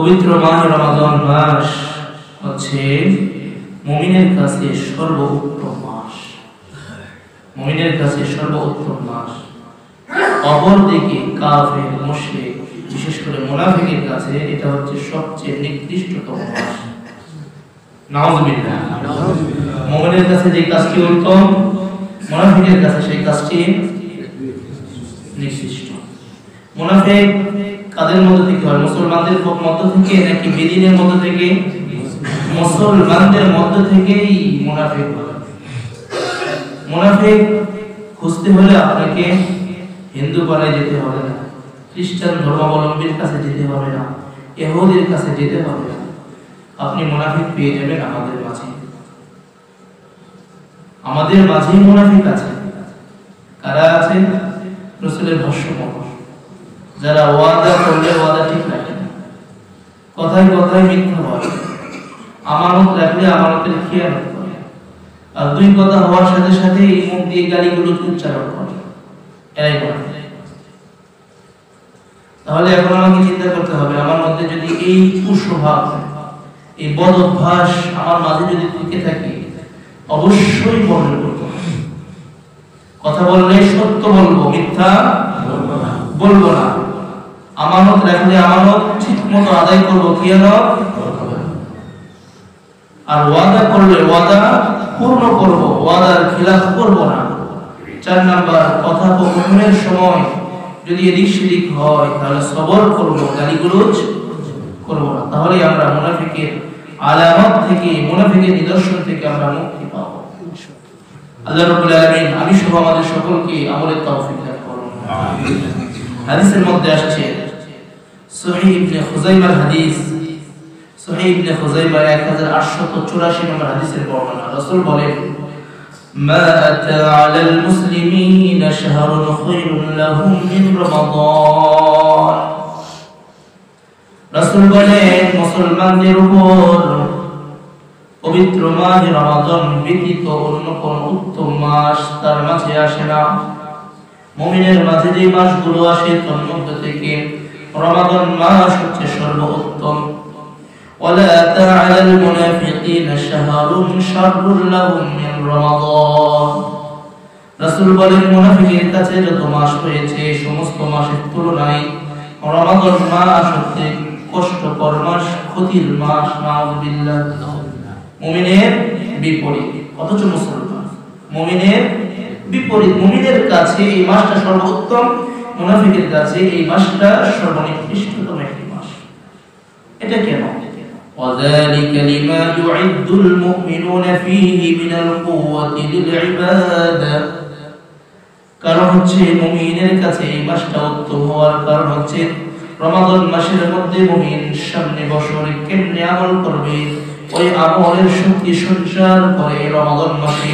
পবিত্র মাহে রমাদান মাস হচ্ছে মুমিনের কাছে সর্বোত্তম মাস। মুমিনের কাছে সর্বোত্তম মাস। অপরদিকে কাফের, মুশরিক, বিশেষ করে মুনাফিকের কাছে এটা হচ্ছে সবচেয়ে নিকৃষ্টতম মাস। নাউযুবিল্লাহ। মুমিনের কাছে যে কাজটি উত্তম, মুনাফিকের কাছে সেই কাজটি নিকৃষ্ট। মুনাফিক কাদের মধ্য থেকে হয়? মুসলমানদের মধ্য থেকে নাকি বেদিনের মধ্য থেকে? মুসলমানদের মধ্য থেকেই মুনাফিক হয়। মুনাফিক খুঁজতে হলে আপনাকে হিন্দু পাড়ায় যেতে হবে না, খ্রিস্টান ধর্মাবলম্বীর কাছে যেতে হবে না, ইহুদির কাছে যেতে হবে না। আপনি মুনাফিক পেয়ে যাবেন আমাদের মাঝে। আমাদের মাঝেই মুনাফিক আছে। কারা আছে? রাসূলের ভাষ্যমত, যারা ওয়াদা করলে ওয়াদা ঠিক রাখে না, কথায় কথায় মিথ্যা বলে, আমানত রাখলে আমানতের খেয়ানত করে, আর দুই কথা হওয়ার সাথে সাথে এই মুখ দিয়ে গালিগুলো উচ্চারণ করে, এরাই মুনাফিক। তাহলে এখন আমাকে চিন্তা করতে হবে, আমার মধ্যে যদি এই কুস্বভাব, এই বদ অভ্যাস আমার মাঝে যদি থেকে থাকে, অবশ্যই বর্জন করব। কথা বললে সত্য বলবো, মিথ্যা বলবো না। আমানত রাখলে আমানত ঠিকমতো আদায় করব, খেয়ানত। আর ওয়াদা করলে ওয়াদা পূর্ণ করব, ওয়াদার খিলাফ করব না। 4 নাম্বার, কথা বলার সময় যদি এদিক সেদিক হয় তাহলে সবর করব, গালিগুলোজ করব না। তাহলে আমরা মুনাফিকের আলামত থেকে, মুনাফিকের নিদর্শন থেকে আমরা মুক্তি পাবো ইনশাআল্লাহ। আল্লাহ রাব্বুল আলামিন আমি সহ আমাদের সকলকে আমলের তৌফিক দান করুন। আমিন। হাদিসের মধ্যে আসছে, সহিহ ইবনে খুযাইমার হাদিস, সহিহ ইবনে খুযাইমার 1884 নম্বর হাদিসের বর্ণনা। রাসূল বলেন, মা আতা আলাল মুসলিমিনা শাহরুন খায়রুন লাহুম মিন রমাদান। রাসূল বলেন, মুসলমানদের উপর পবিত্র মাস রমাদান ব্যতীত অন্য কোন উত্তম মাস তার মাঝে আসে না। মুমিনের মাঝে যে মাসগুলো আসে তার মধ্যে থেকে রমাদান মাস হচ্ছে সর্বোত্তম। ওয়ালা তা'আলাল মুনাফিকিনা শাহরুন শাররুল লাহুম মিন রমাদান। রাসূল বলেন, মুনাফিকের কাছে যত মাস রয়েছে সমস্ত মাসের তুলনায় রমাদান মাস হচ্ছে কষ্টকর মাস, ক্ষতির মাস। নাউযুবিল্লাহ। মুমিনের বিপরীত, অথচ মুসলমান মুমিনের বিপরীত। মুমিনের কাছে এই মাসটা সর্বোত্তম, মুনাফিকের কাছে এই মাসটা সর্বনিকৃষ্টতম একটি মাস। এটা কেন? وذلك لما يعد المؤمنون فيه من القوة للعبادة। কারণ হচ্ছে মুমিনের কাছে এই মাসটা উত্তম হওয়ার কারণ হচ্ছে রমাদান মাসের মধ্যে মুমিন সামনে বছরে কেমনে আমল করবে, ওই আমলের শক্তি সঞ্চার করে রমাদান মাসে।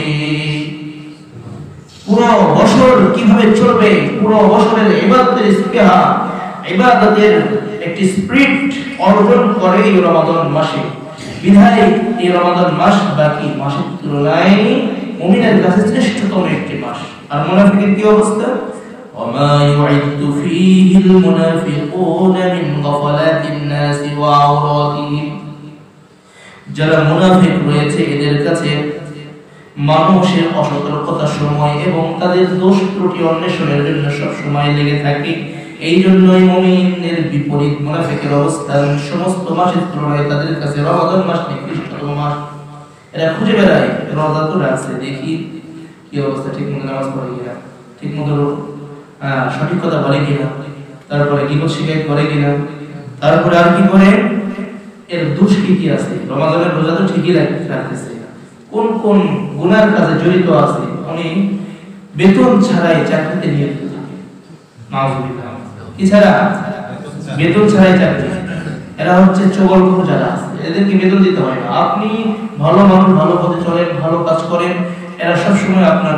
পুরো বছর কিভাবে চলবে, পুরো বছরের ইবাদতের স্পৃহা, ইবাদতের একটি স্পিরিট অর্জন করে এই রমাদান মাসে। বিধায় এই রমাদান মাস বাকি মাসের তুলনায় মুমিনের কাছে শ্রেষ্ঠতম একটি মাস। আর মুনাফিকের কি অবস্থা? وما يعد فيه المنافقون من غفلات الناس وعوراتهم। যারা মুনাফিক রয়েছে এদের কাছে মানুষের অসতর্কতার সময় এবং তাদের দোষ ত্রুটি অন্বেষণের জন্য সব সময় লেগে থাকে। এই জন্যই মুমিনের বিপরীত মুনাফিকের অবস্থান। সমস্ত মাসের তুলনায় তাদের কাছে রমাদান মাস নিকৃষ্টতম মাস। এরা খুঁজে বেড়ায়, রোজা তো রাখছে, দেখি কি অবস্থা, ঠিক মতো নামাজ পড়ে কিনা, ঠিক মতো সঠিক কথা বলে কিনা, তারপরে গীবত শিকায়ত করে কিনা, তারপরে আর কি করে, এর দোষ কি আছে। রমাদানের রোজা তো ঠিকই রাখতেছে, কোন কোন গুনার কাজে জড়িত আছে, উনি বেতন ছাড়াই চাকরিতে নিয়োজিত থাকে। নাউযুবিল্লাহ। কি ছাড়া? বেতন ছাড়াই চাকরি। এরা হচ্ছে চগলখোর যারা আছে, এদেরকে বেতন দিতে হয় না। আপনি ভালো মানুষ, ভালো পথে চলেন, ভালো কাজ করেন, এরা সবসময় আপনার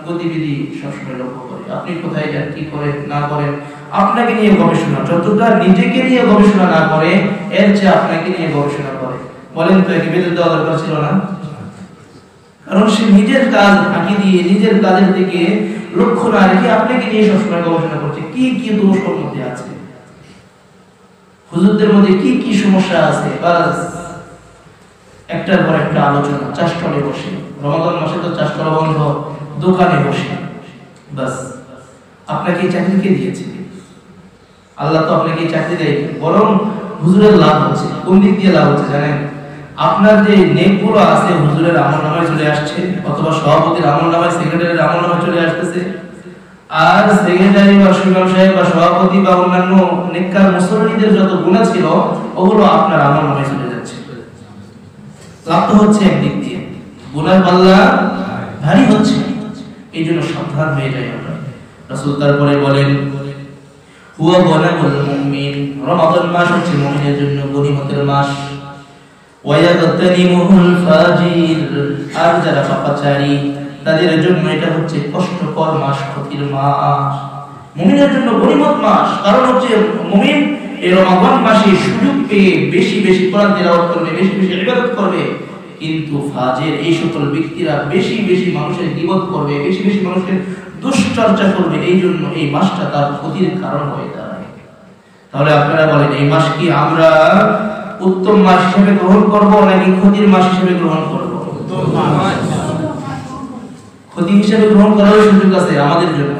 গতিবিধি সবসময় লক্ষ্য করে। আপনি কোথায় যান, কি করেন না করেন, আপনাকে নিয়ে গবেষণা। যতটা নিজেকে নিয়ে গবেষণা না করে, এর চেয়ে আপনাকে নিয়ে গবেষণা করে। বলেন তো, একে বেতন দেওয়া দরকার ছিল না? কারণ সে নিজের কাজ ফাঁকি দিয়ে, নিজের কাজের দিকে লক্ষ্য না রেখে আপনাকে নিয়ে সবসময় গবেষণা করছে, কি কি দোষ ওর মধ্যে আছে। হুজুরদের মধ্যে কি কি সমস্যা আছে, বাস একটার পর একটা আলোচনা, চাষটলে বসে। রমাদান মাসে তো চাষটলা বন্ধ, দোকানে বসে। বাস আপনাকে এই চাকরি কে দিয়েছে? আল্লাহ তো আপনাকে এই চাকরি দেয়, বরং হুজুরের লাভ হচ্ছে। কোন দিক দিয়ে লাভ হচ্ছে জানেন? আপনার যে নেকগুলো আছে হুজুরের আমলনামায় চলে আসছে, অথবা সভাপতির আমলনামায়, সেক্রেটারির আমলনামায় চলে আসতেছে। আর সেক্রেটারি বা সুইমাম সাহেব বা সভাপতি বা অন্যান্য নেককার মুসল্লিদের যত গুনাহ ছিল ওগুলো আপনার আমলনামায় চলে যাচ্ছে। লাভ তো হচ্ছে একদিক দিয়ে, গুনার পাল্লা ভারী হচ্ছে। এই জন্য সাবধান হয়ে যায় আমরা। রাসূল তারপরে বলেন, হুয়া গনামুল মুমিন, রমাদান মাস হচ্ছে মুমিনের জন্য গনিমতের মাস। ওয়ায়াগতানিমুল ফাজির, আর যারা পাপাচারী তাদের জন্য এটা হচ্ছে কষ্টকর মাস, ক্ষতির মাস। মুমিনের জন্য গনিমত মাস, কারণ হচ্ছে মুমিন এই রমাদান মাসে সুযোগ পেয়ে বেশি বেশি কোরআন তিলাওয়াত করবে, বেশি বেশি ইবাদত করবে। কিন্তু ফাজির এই সকল ব্যক্তিরা বেশি বেশি মানুষের গীবত করবে, বেশি বেশি মানুষের দুশ্চর্চা করবে। এই জন্য এই মাসটা তার ক্ষতির কারণ হয়ে দাঁড়ায়। তাহলে আপনারা বলেন, এই মাস কি আমরা উত্তম মাস হিসেবে গ্রহণ করব নাকি ক্ষতির মাস হিসেবে গ্রহণ করব? ক্ষতি হিসেবে গ্রহণ করার সুযোগ আছে আমাদের জন্য,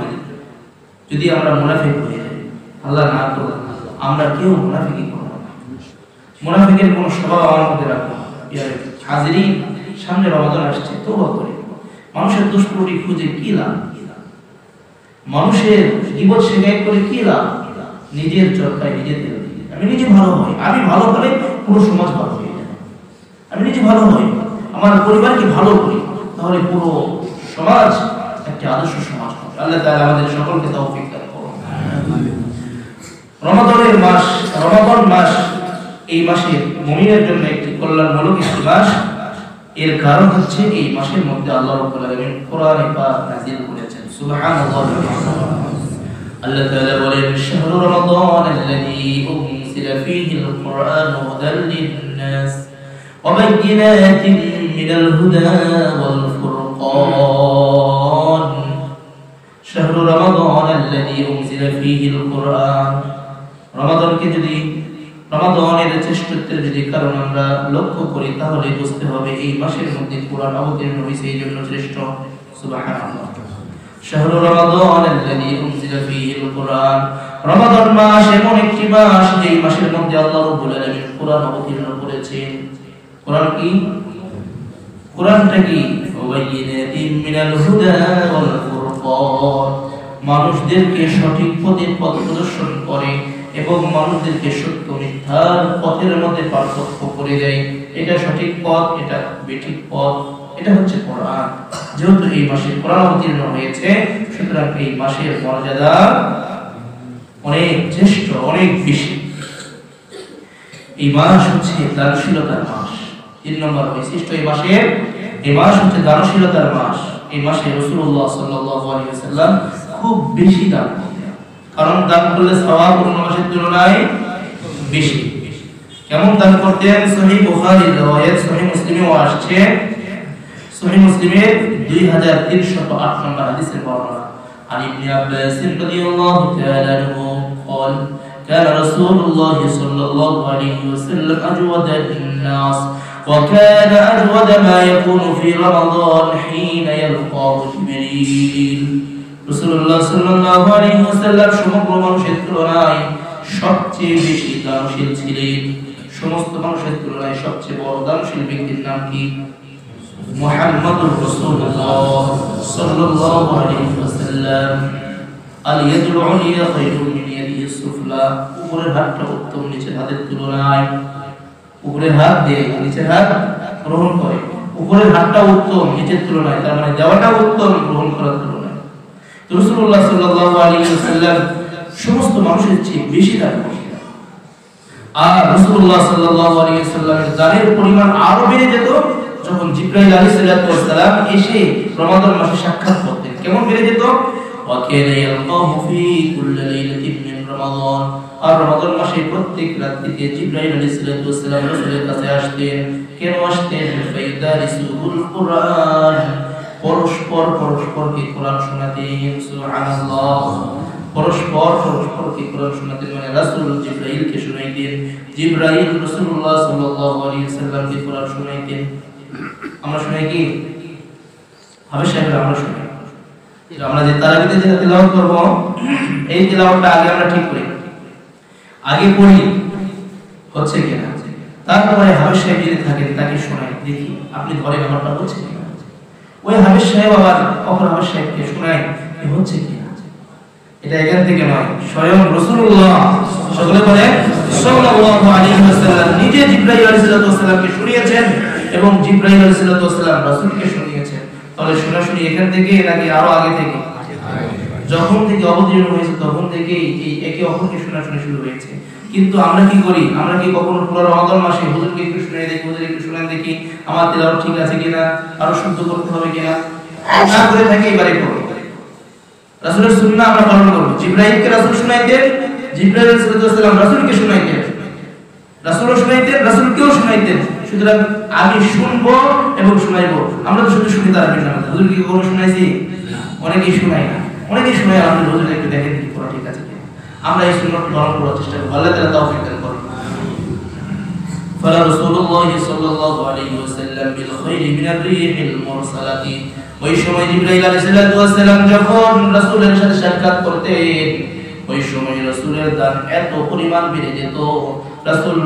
যদি আমরা মুনাফিক হয়ে যাই। আল্লাহ না করুন আমরা কেউ মুনাফিকি করব না। মুনাফিকের কোনো স্বভাব আমার মধ্যে রাখবো না। হাজিরিন, সামনে রমাদান আসছে, তওবা করি। মানুষের দুষ্প্রটি খুঁজে কি লাভ? মানুষের গীবত শিকায়ত করে কি লাভ? নিজের চরকায় নিজে তেল দিয়ে। আমি নিজে ভালো হই, আমি ভালো হলে পুরো সমাজ ভালো হয়ে যাবে। আমি নিজে ভালো হই, আমার পরিবারকে ভালো করি, তাহলে পুরো সমাজ একটা আদর্শ সমাজ হবে। আল্লাহ তাআলা আমাদের সকলকে তৌফিক দান করুন। রমাদানের মাস, রমাদান মাস এই মাসে মুমিনের জন্য একটি কল্যাণমূলক একটি মাস। এর কারণ হচ্ছে এই মাসের মধ্যে আল্লাহ রাব্বুল আলামিন কোরআনে পাক নাযিল করেছেন। সুবহানাল্লাহ। আল্লাহ তাআলা বলেন, শাহরু রমাদান আল্লাযী উনজিলা ফীহিল কুরআন হুদাল লিন-নাস ওয়া বায়্যিনাতিন মিনাল হুদা ওয়াল ফুরকান। শাহরু রমাদান আল্লাযী উনজিলা ফীহিল কুরআন। রমাদানকে যদি, রমাদানের শ্রেষ্ঠত্বের যদি কারণ আমরা লক্ষ্য করি, তাহলে বুঝতে হবে এই মাসের মধ্যে কোরআন অবতীর্ণ হয়েছে, এই জন্য শ্রেষ্ঠ। সুবহানাল্লাহ। শাহরু রমাদান আল্লাযী উনজিলা ফীহিল কুরআন। রমাদান মাস এমন একটি মাস যেই মাসের মধ্যে আল্লাহ রাব্বুল আলামিন কোরআন অবতীর্ণ করেছেন। কোরআন কি? কোরআনটা কি? ওয়াবায়িনাতিন মিনাল হুদা ওয়াল ফুরকান। মানুষদেরকে সঠিক পথে পথ প্রদর্শন করে এবং মানুষদেরকে সত্য মিথ্যার পথের মধ্যে পার্থক্য করে দেয়। এটা সঠিক পথ, এটা বেঠিক পথ, এটা হচ্ছে কোরআন। যেহেতু এই মাসে কোরআন অবতীর্ণ হয়েছে, সুতরাং এই মাসের মর্যাদা অনেক জ্যেষ্ঠ, অনেক বেশি। এই মাস হচ্ছে দানশীলতার মাস। 3 নম্বর বৈশিষ্ট্য এই মাসের, এই মাস হচ্ছে দানশীলতার মাস। এই মাসে রাসূলুল্লাহ সাল্লাল্লাহু আলাইহি ওয়াসাল্লাম খুব বেশি দান করতেন, কারণ দান করলে সওয়াব অন্য মাসের তুলনায় বেশি। কেমন দান করতেন? সহিহ বুখারীর riwayat, সহিহ মুসলিমেও আসছে। সহিহ মুসলিমের 2308 নম্বর হাদিসের বর্ণনা। عن ابن عباس رضي الله تعالى عنه قال كان رسول الله صلى الله عليه وسلم أجود الناس وكان أجود ما يكون في رمضان حين يلقاه جبريل। রাসূলুল্লাহ সাল্লাল্লাহু আলাইহি ওয়াসাল্লাম সমগ্র মানুষের তুলনায় সবচেয়ে বেশি দানশীল ছিলেন। সমস্ত মানুষের তুলনায় সবচেয়ে বড় দানশীল ব্যক্তির নাম কি? মুহাম্মদুর রাসূলুল্লাহ সাল্লাল্লাহু আলাইহি ওয়াসাল্লাম। আল ইয়াদুল উলিয়া খায়রুম মিন ইয়াদিস সুফলা। উপরের হাতটা উত্তম নিচের হাতের তুলনায়। উপরের হাত দিয়ে নিচের হাত গ্রহণ করে, উপরের হাতটা উত্তম নিচের তুলনায়, তার মানে দেওয়াটা উত্তম গ্রহণ করার তুলনায়। রাসূলুল্লাহ সাল্লাল্লাহু আলাইহি ওয়াসাল্লাম সমস্ত মানুষের চেয়ে বেশি দান করতেন। আর রাসূলুল্লাহ সাল্লাল্লাহু আলাইহি ওয়াসাল্লামের দানের পরিমাণ আরো বেড়ে যেত যখন জিবরাইল আলাইহিস সালাম এসে রমাদান মাসে সাক্ষাৎ করতেন। কেমন বেড়ে যেত? ওয়া কানা ইয়ালকাহু ফি কুল্লি লাইলাতিন মিন রমাদান। আর রমাদান মাসে প্রত্যেক রাত্রিতে জিবরাইল আলাইহিস সালাম রাসূলের কাছে আসতেন। কেন আসতেন? ফাইদারিসুল কুরআন, পরস্পরকে কোরআন শোনাতেন। সুবহানাল্লাহ। পরস্পরকে কোরআন শোনাতেন। মানে রাসূল জিবরাইলকে শোনাইতেন, জিবরাইল রাসূলুল্লাহ সাল্লাল্লাহু আলাইহি ওয়াসাল্লামকে কোরআন শোনাইতেন। আমরা শুনাই কি হাফেজ সাহেবরা? আমরা শুনাই। আমরা যে তারাবিতে যেটা তেলাওয়াত করব, এই তেলাওয়াতটা আগে আমরা ঠিক করি, আগে পড়ি হচ্ছে কিনা, তারপরে হাফেজ সাহেব যদি থাকেন তাকে শোনাই, দেখি আপনি ধরেন আমারটা হচ্ছে কিনা। ওই হাফেজ সাহেব আবার অপর হাফেজ সাহেবকে শোনাই হচ্ছে কিনা। এটা এখান থেকে নয়, স্বয়ং রাসূলুল্লাহ সকলে বলে সাল্লাল্লাহু আলাইহি ওয়াসাল্লাম নিজে জিবরাইল আলাইহিস সালামকে শুনিয়েছেন এবং জিবরাইল আলাইহিস সালাম রাসূলকে শুনিয়েছেন। তাহলে শোনাশুনি এখান থেকে নাকি আরো আগে থেকে? যখন থেকে অবতীর্ণ হয়েছে তখন থেকেই এই একে অপরকে শোনাশুনি শুরু হয়েছে। কিন্তু আমরা কি করি? আমরা কি কখনো পুরো রমাদান মাসে হুজুরকে একটু শুনে দেখি, হুজুর একটু শুনেন দেখি আমার তেলাওয়াত ঠিক আছে কিনা, আরো শুদ্ধ করতে হবে কিনা, না করে থাকি এবারে করব। রাসূলের সুন্নাহ আমরা পালন করব। জিবরাইলকে রাসূল শুনাইতেন, জিবরাইল আলাইহিস সালাম রাসূলকে শুনাইতেন, রাসূলও শুনাইতেন, রাসূলকেও শুনাইতেন। সুতরাং আমি শুনবো এবং শুনাইবো। আমরা তো শুধু শুনি তার বিনা, হুজুর কি কোনো শুনাইছি? অনেকেই শুনাই না, অনেকেই শুনাই। আপনি হুজুর একটু দেখেন কি পড়া ঠিক আছে কিনা। আমরা এই সুন্নাহ পালন করার চেষ্টা করব। আল্লাহ তাআলা তৌফিক দান করুন। ফালা রাসূলুল্লাহ সাল্লাল্লাহু আলাইহি ওয়াসাল্লাম বিল খায়রি মিনার রিহিল মুরসালাতি। ওই সময় জিবরাইল আলাইহিস সালাম যখন রাসূলের সাথে সাক্ষাৎ করতেন, ওই সময় রাসূলের দান এত পরিমাণ বেড়ে যেত। রাসূল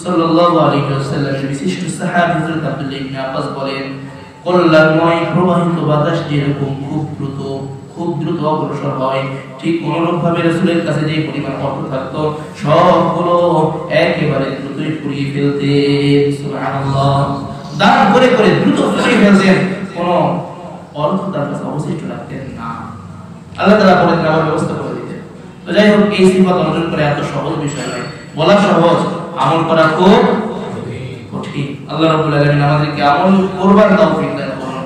সাল্লাল্লাহু আলাইহি ওয়াসাল্লামের বিশিষ্ট সাহাবী হযরত আব্দুল্লাহ ইবনে আব্বাস বলেন, কল্যাণময় প্রবাহিত বাতাস যেরকম খুব দ্রুত অগ্রসর হয়, ঠিক অনুরূপভাবে রাসূলের কাছে যে পরিমাণ অর্থ থাকতো সবগুলো একেবারে দ্রুতই ফুরিয়ে ফেলতেন। সুবহানাল্লাহ। দান করে করে দ্রুত ফুরিয়ে ফেলতেন, কোনো অর্থ তার কাছে অবশিষ্ট রাখতেন না। আল্লাহ তাআলা বলেন আমার ব্যবস্থা করে দিতেন। তো যাই হোক, এই সিফাত অর্জন করে এত সহজ বিষয় নয়, বলা সহজ, আমল করা খুব কঠিন। আল্লাহ রাব্বুল আলামিন আমাদেরকে আমল করবার তৌফিক দান করুন।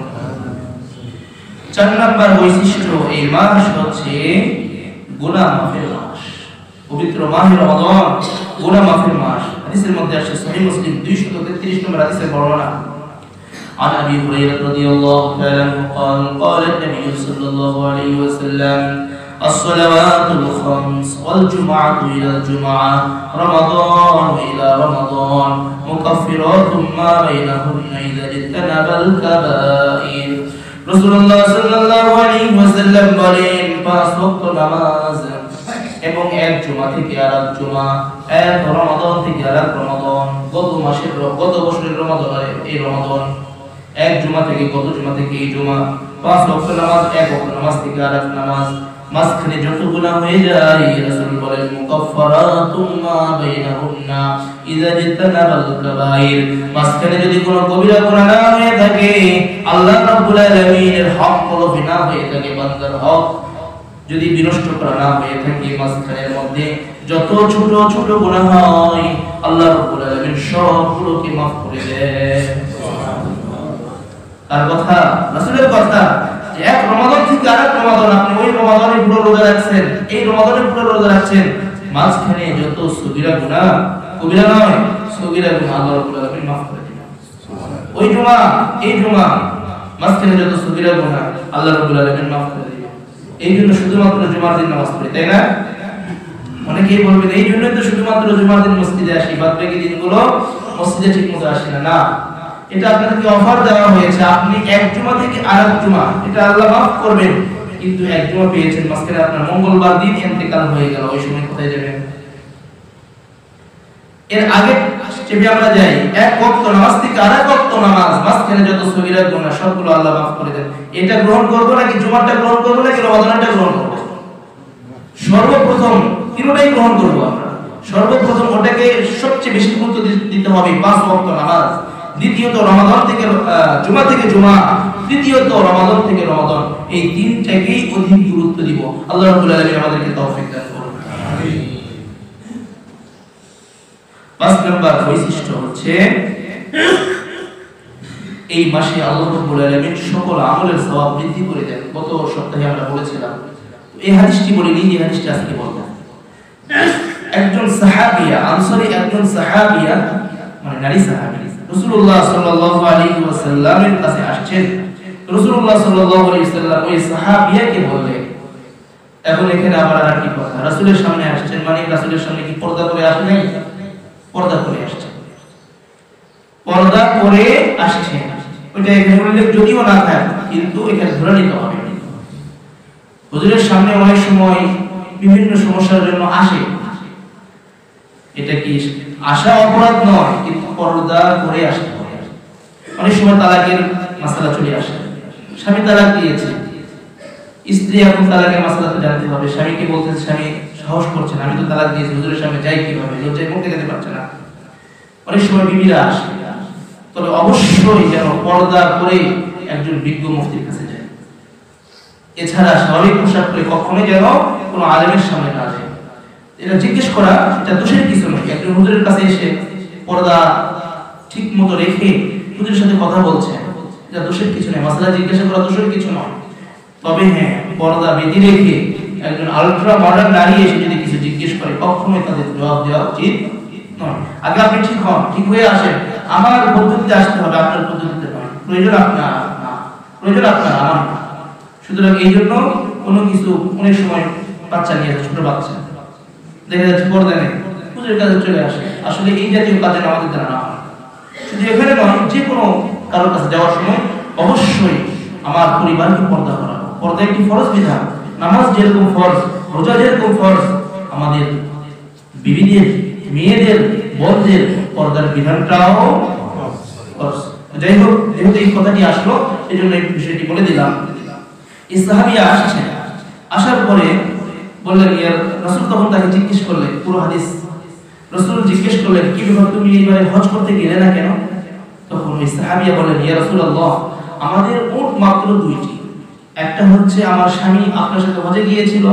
4 নাম্বার বৈশিষ্ট্য এই মাস হচ্ছে গুনাহ মাফের মাস। পবিত্র মাহে রমাদান গুনাহ মাফের মাস। হাদিসের মধ্যে আসছে, সহিহ মুসলিম 233 নম্বর হাদিসের বর্ণনা। عن أبي هريرة رضي الله تعالى عنه قال قال النبي صلى الله عليه وسلم الصلوات الخمس والجمعة إلى الجمعة رمضان إلى رمضان مكفرات ما بينهن إذا اجتنب الكبائر। রাসূলুল্লাহ সাল্লাল্লাহু আলাইহি ওয়াসাল্লাম বলেন, 5 ওয়াক্ত নামাজ এবং এক জুমা থেকে আরেক জুমা, এক রমাদান থেকে আরেক রমাদান, গত বছরের রমাদান এই রমাদান, এক জুমা থেকে গত জুমা থেকে এই জুমা, 5 ওয়াক্ত নামাজ, এক ওয়াক্ত নামাজ থেকে আরেক নামাজ, মাঝখানে যত গুনাহ হয়ে যায় রাসূল বলেন মুকাফফারাতুম মা বাইনাহুন্না ইযা জিতানাবাল কাবাইর। মাঝখানে যদি কোনো কবিরা গুনাহ না হয়ে থাকে, আল্লাহ রাব্বুল আলামিনের হক গুলো না হয়ে থাকে, বান্দার হক যদি বিনষ্ট করা না হয়ে থাকে, মাঝখানের মধ্যে যত ছোট ছোট গুনাহ হয় আল্লাহ রাব্বুল আলামিন সবগুলোকে maaf করে দেন। তার কথা, রাসূলের কথা, যে এক রমাদান থেকে আরেক রমাদান, আপনি ওই রমাদানে পুরো রোজা রাখছেন, এই রমাদানে পুরো রোজা রাখছেন, মাঝখানে যত সগীরা গুনাহ, কবিরা নয়, সগীরা গুনাহ আল্লাহ রাব্বুল আলামিন maaf করে দিবেন। ওই জুমা এই জুমা, মাঝখানে যত সগীরা গুনাহ আল্লাহ রাব্বুল আলামিন maaf করে দিবেন। এই জন্য শুধুমাত্র জুমার দিন নামাজ পড়ি, তাই না? অনেকেই বলবেন এই জন্যই তো শুধুমাত্র জুমার দিন মসজিদে আসি, বাদ বাকি দিনগুলো মসজিদে ঠিকমতো আসি না। না, এটা আপনাদেরকে অফার দেওয়া হয়েছে, আপনি এক জুমা থেকে আরেক জুমা, এটা আল্লাহ maaf করবেন। কিন্তু এক জুমা পেয়েছেন, মাঝখানে আপনার মঙ্গলবার দিন ইন্তেকাল হয়ে গেল, ওই সময় কোথায় যাবেন? এর আগে স্টেপে আমরা যাই, এক ওয়াক্ত নামাজ থেকে আরেক ওয়াক্ত নামাজ, মাঝখানে যত সগীরা গুনাহ সবগুলো আল্লাহ maaf করে দেন। এটা গ্রহণ করব নাকি জুমাটা গ্রহণ করব নাকি রমাদানটা গ্রহণ করব? সর্বপ্রথম তিনটাই গ্রহণ করব আমরা। সর্বপ্রথম ওটাকে সবচেয়ে বেশি গুরুত্ব দিতে হবে, 5 ওয়াক্ত নামাজ। দ্বিতীয়ত রমাদান থেকে জুমা থেকে জুমা, তৃতীয়ত রমাদান থেকে রমাদান, এই তিনটাকেই অধিক গুরুত্ব দিব। আল্লাহ রাব্বুল আলামিন আমাদেরকে তৌফিক দান করুন। আমিন। 5 নাম্বার বৈশিষ্ট্য হচ্ছে এই মাসে আল্লাহ রাব্বুল আলামিন সকল আমলের সওয়াব বৃদ্ধি করে দেন। গত সপ্তাহে আমরা বলেছিলাম, এই হাদিসটি বলিনি, এই হাদিসটি আজকে বলবো। একজন সাহাবিয়া, আনসারী একজন সাহাবিয়া, মানে নারী সাহাবী, রাসূলুল্লাহ সাল্লাল্লাহু আলাইহি ওয়াসাল্লামের কাছে আসছেন। রাসূলুল্লাহ সাল্লাল্লাহু আলাইহি ওয়াসাল্লাম ওই সাহাবিয়াকে বললেন, এখন এখানে আবার আরেকটি কথা, রাসূলের সামনে আসছেন মানে রাসূলের সামনে কি পর্দা করে আসে নাই? পর্দা করে আসছে, পর্দা করে আসছে। ওইটা এখানে উল্লেখ যদিও না থাকে কিন্তু এখানে ধরে নিতে হবে। হুজুরের সামনে অনেক সময় বিভিন্ন সমস্যার জন্য আসে, এটা কি আসা অপরাধ নয়, কিন্তু পর্দা করে আসতে হবে। অনেক সময় তালাকের মাসআলা চলে আসে, স্বামী তালাক দিয়েছে, স্ত্রী এখন তালাকের মাসআলা তো জানতে হবে। স্বামীকে বলতেছে, স্বামী সাহস করছে না, আমি তো তালাক দিয়েছি, হুজুরের সামনে যাই কিভাবে, লজ্জায় মুখ দেখাতে পারছে না। অনেক সময় বিবিরা আসে, তবে অবশ্যই যেন পর্দা করে একজন বিজ্ঞ মুফতির কাছে যায়। এছাড়া স্বাভাবিক পোশাক পরে কখনোই যেন কোনো আলেমের সামনে না যায়। এটা জিজ্ঞেস করা এটা দোষের কিছু নয়। একজন হুজুরের কাছে এসে পর্দা ঠিক মতো রেখে হুজুরের সাথে কথা বলছে, এটা দোষের কিছু নয়। মাসআলা জিজ্ঞাসা করা দোষের কিছু নয়। তবে হ্যাঁ, পর্দা বেঁধে রেখে একজন আলট্রা মডার্ন নারী এসে যদি কিছু জিজ্ঞেস করে, কখনোই তাদের জবাব দেওয়া উচিত নয়। আগে আপনি ঠিক হন, ঠিক হয়ে আসেন, আমার পদ্ধতিতে আসতে হবে, আপনার পদ্ধতিতে নয়। প্রয়োজন আপনার না, প্রয়োজন আপনার, আমার না। সুতরাং এই জন্য কোনো কিছু অনেক সময় বাচ্চা নিয়ে আসে, ছোট বাচ্চা দেখা যাচ্ছে পর্দা নেই, হুজুরের কাছে চলে আসে। আসলে এই জাতীয় কাজে আমাদের দ্বারা না হয়। শুধু এখানে নয়, যে কোনো কারোর কাছে যাওয়ার সময় অবশ্যই আমার পরিবারকে পর্দা করা। পর্দা একটি ফরজ বিধান। নামাজ যেরকম ফরজ, রোজা যেরকম ফরজ, আমাদের বিবিদের, মেয়েদের, বোনদের পর্দার বিধানটাও ফরজ। যাই হোক, যেহেতু এই কথাটি আসলো এই জন্য এই বিষয়টি বলে দিলাম। এই সাহাবীরা আসছেন, আসার পরে বললেন, ইয়া রাসূল, তখন তাকে জিজ্ঞেস করলেন পুরো হাদিস। রাসূল জিজ্ঞেস করলেন, কি ব্যাপার, তুমি এইবারে হজ করতে গেলে না কেন? তখন ওই সাহাবীরা বললেন, ইয়া রাসূলুল্লাহ, আমাদের উট মাত্র দুইটি। একটা হচ্ছে আমার স্বামী আপনার সাথে হজে গিয়েছিল,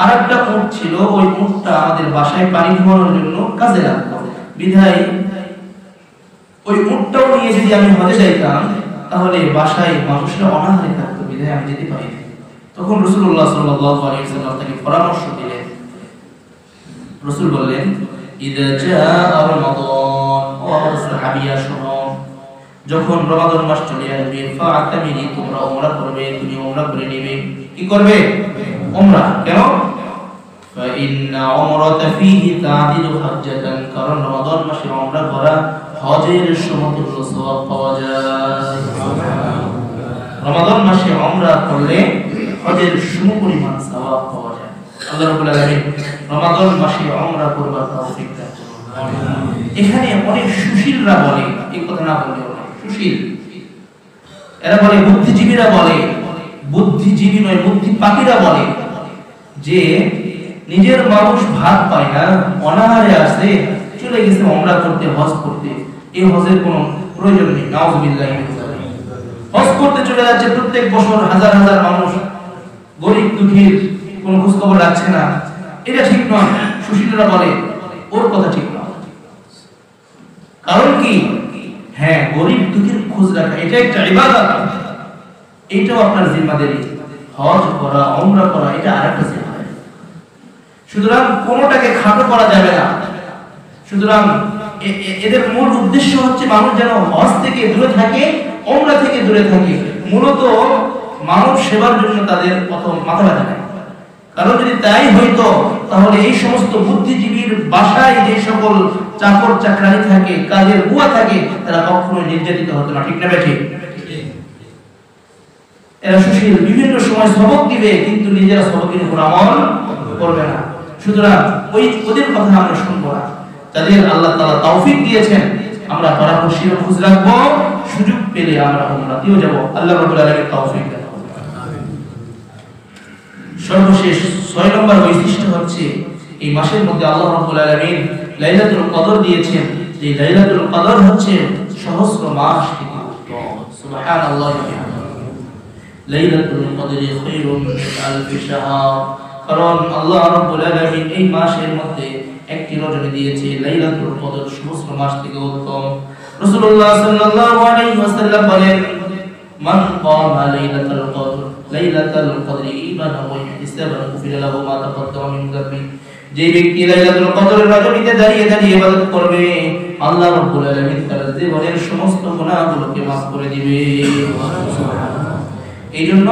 আর একটা উট ছিল, ওই উটটা আমাদের বাসায় পানি ধোয়ানোর জন্য কাজে লাগতো। বিধায় ওই উটটাও নিয়ে যদি আমি হজে যাইতাম তাহলে বাসায় মানুষরা অনাহারে থাকতো, বিধায় আমি যেতে পারি না। তখন রাসূলুল্লাহ সাল্লাল্লাহু আলাইহি ওয়াসাল্লাম তাকে পরামর্শ দিলেন। রাসূল বললেন, ইদা জাআ রমাদান, ও আমার সাহাবীরা শোনো, যখন রমাদান মাস চলে আসবে, ফাআতামিরি, তোমরা উমরা করবে, তুমি উমরা করে নেবে। কি করবে? উমরা। কেন? ফাইন্না উমরাতা ফীহি তা'দিলু হাজ্জাতান, কারণ রমাদান মাসে উমরা করা হজের সমতুল্য সওয়াব পাওয়া যায়। রমাদান মাসে উমরা করলে হজের সমপরিমাণ সওয়াব পাওয়া যায়। আল্লাহ রাব্বুল আলামিন রমাদান মাসে উমরা করবার তৌফিক দান করুন। এখানে অনেক সুশীলরা বলে, এই কথা না বললে সুশীল, এরা বলে, বুদ্ধিজীবীরা বলে, বুদ্ধিজীবী নয় বুদ্ধি পাপীরা বলে যে নিজের মানুষ ভাত পায় না, অনাহারে আছে, চলে গেছে উমরা করতে, হজ করতে, এই হজের কোনো প্রয়োজন নেই। নাউযুবিল্লাহি মিন যালিক। হজ করতে চলে যাচ্ছে প্রত্যেক বছর হাজার হাজার মানুষ, গরিব দুঃখীর কোনো খোঁজ খবর রাখছে না, এটা ঠিক নয়। সুশীলরা বলে ওর কথা ঠিক নয়। কারণ কি? হ্যাঁ, গরিব দুঃখীর খোঁজ রাখা এটা একটা ইবাদত, এটাও আপনার জিম্মাদারি। হজ করা, উমরা করা, এটা আরেকটা জিম্মাদারি। সুতরাং কোনোটাকে খাটো করা যাবে না। সুতরাং এদের মূল উদ্দেশ্য হচ্ছে মানুষ যেন হজ থেকে দূরে থাকে, উমরা থেকে দূরে থাকে। মূলত মানব সেবার জন্য তাদের অত মাথা ব্যথা নেই। কারণ যদি তাই হইতো তাহলে এই সমস্ত বুদ্ধিজীবীর বাসায় যে সকল চাকর চাকরানি থাকে, কাজের বুয়া থাকে, তারা কখনোই নির্যাতিত হতো না। ঠিক না বেঠিক? এরা সুশীল, বিভিন্ন সময় সবক দিবে কিন্তু নিজেরা সবকের উপর আমল করবে না। সুতরাং ওদের কথা আমরা শুনবো না। তাদের আল্লাহ তাআলা তৌফিক দিয়েছেন, আমরা পরামর্শের খোঁজ রাখবো, সুযোগ পেলে আমরা উমরাতেও যাব। আল্লাহ রাব্বুল আলামিন তৌফিক দান করুন। সর্বশেষ 6 নম্বর বৈশিষ্ট্য হচ্ছে এই মাসের মধ্যে আল্লাহ রাব্বুল আলামিন লাইলাতুল কদর দিয়েছেন। যে লাইলাতুল কদর হচ্ছে সহস্র মাস থেকে উত্তম। সুবহানাল্লাহ। লাইলাতুল কদরি খায়রুম মিন আলফি শাহর, কারণ আল্লাহ রাব্বুল আলামিন এই মাসের মধ্যে একটি রজনী দিয়েছে, লাইলাতুল কদর সহস্র মাস থেকে উত্তম। রাসূলুল্লাহ সাল্লাল্লাহু আলাইহি ওয়াসাল্লাম বলেন, মান ক্বামা লাইলাতুল কদর, লাইলাতুল কদরি ঈমানান ওয়া ইহতিসাবান গুফিরা লাহু মা তাকাদ্দামা মিন যামবি। যে ব্যক্তি লাইলাতুল কদরের রজনীতে দাঁড়িয়ে দাঁড়িয়ে ইবাদত করবে, আল্লাহ রাব্বুল আলামিন তার জীবনের সমস্ত গুনাহগুলোকে মাফ করে দিবে। সুবহানাল্লাহ। এইজন্য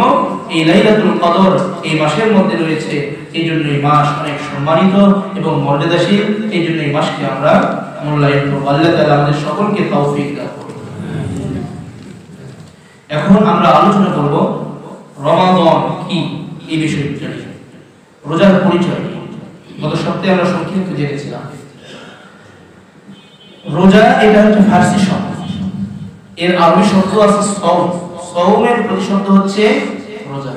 এই লাইলাতুল কদর এই মাসের মধ্যে রয়েছে। এই জন্য এই মাস অনেক সম্মানিত এবং মর্যাদাশীল। এই জন্য এই মাসকে আমরা মূল্যায়ন করব। আল্লাহ তাআলা আমাদের সকলকে তৌফিক দান করুন। এখন আমরা আলোচনা করব রমাদান কি এই বিষয়টা নিয়ে, রোজার পরিচয়। গত সপ্তাহে আমরা সংক্ষিপ্ত জেনেছিলাম রোজা এটা হচ্ছে ফার্সি শব্দ, এর আরবি শব্দ আছে সাওম। সাওমের প্রতিশব্দ হচ্ছে রোজা।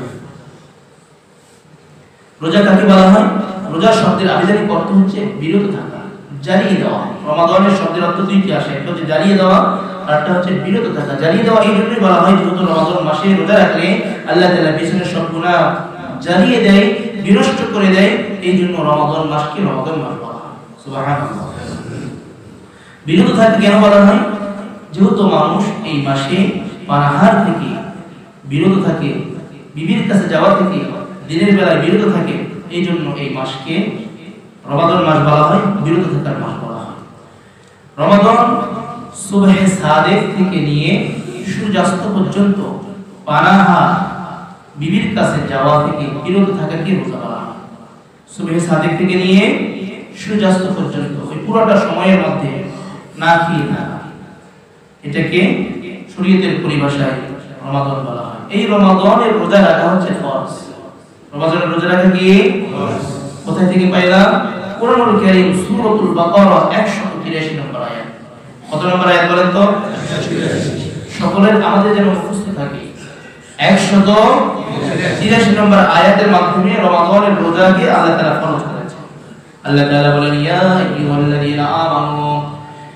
রোজা কাকে বলা হয়? রোজা শব্দের আবিধানিক অর্থ হচ্ছে বিরত থাকা, জ্বালিয়ে দেওয়া। রমাদানের শব্দের অর্থ দুইটি আসে, একটা হচ্ছে জ্বালিয়ে দেওয়া আর একটা হচ্ছে বিরত থাকা। জ্বালিয়ে দেওয়া এই জন্যই বলা হয় যেহেতু রমাদান মাসে রোজা রাখলে আল্লাহ তাআলা পিছনের সব গুনাহ জ্বালিয়ে দেয়, বিনষ্ট করে দেয়। এই জন্য রমাদান মাসকে রমাদান মাস বলা হয়। সুবহানাল্লাহ। বিরত থাকতে কেন বলা হয়? যেহেতু মানুষ এই মাসে পানাহার থেকে বিরত থাকে, বিবির কাছে যাওয়া থেকে দিনের বেলায় বিরত থাকে, এই জন্য এই মাসকে রমাদান মাস বলা হয়, বিরত থাকার মাস বলা হয়। রমাদান সুবহে সাদেক থেকে নিয়ে সূর্যাস্ত পর্যন্ত পানাহার, বিবির কাছে যাওয়া থেকে বিরত থাকাকে রোজা বলা হয়। সুবহে সাদেক থেকে নিয়ে সূর্যাস্ত পর্যন্ত ওই পুরোটা সময়ের মধ্যে না খেয়ে থাকা, এটাকে শরীয়তের পরিভাষায় রমাদান বলা হয়। এই রমাদানের রোজা রাখা হচ্ছে ফরজ। রমাদানের রোজা রাখা কি ফরজ? কোথায় থেকে পাইলাম? কোরআনুল কারীম সূরাতুল বাকারা 183 নম্বর আয়াত। কত নম্বর আয়াত বলেন তো? 183। সকলের আমাদের যেন মুখস্থ থাকে। 183 নম্বর আয়াতের মাধ্যমে রমাদানের রোজাকে আল্লাহ তাআলা ফরজ করেছেন। আল্লাহ তাআলা বলেন, ইয়া আইয়ুহাল্লাযীনা আমানু,